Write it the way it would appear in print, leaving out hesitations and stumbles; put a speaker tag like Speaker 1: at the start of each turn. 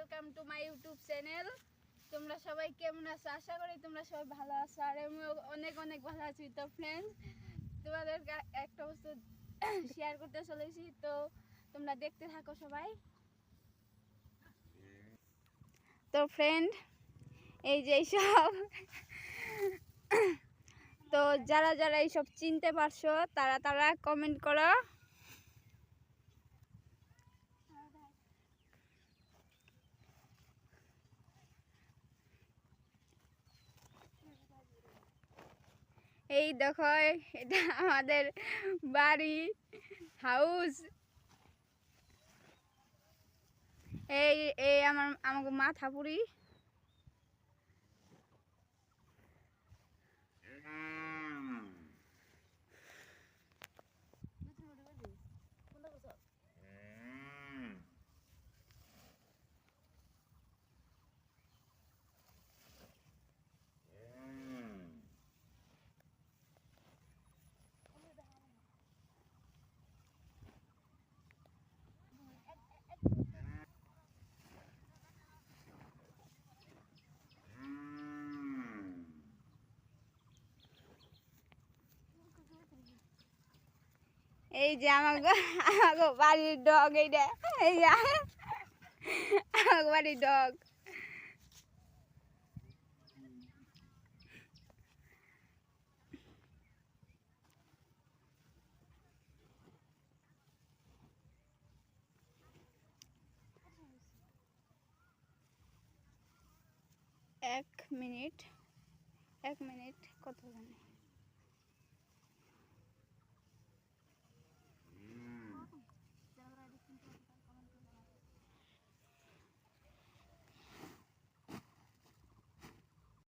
Speaker 1: Welcome to my YouTube channel. তোমরা সবাই কেমন আছো? আশা করি তোমরা সবাই ভালো আছো, আর আমিও অনেক অনেক ভালো আছি। তো ফ্রেন্ডস, তোমাদের একটা বস্তু শেয়ার করতে চলেছি, তো তোমরা দেখতে থাকো সবাই। তো ফ্রেন্ড, এই যে এইসব তো যারা যারা এইসব চিনতে পারছো তারা তারা কমেন্ট করো। এই দেখো, এটা আমাদের বাড়ি, হাউস। এই এই আমাকে মাথাপুরি। এই যে আমাকে বাড়ির ডগ, এইটা এই যে আমাকে বাড়ির ডগ। এক মিনিট কত জানি।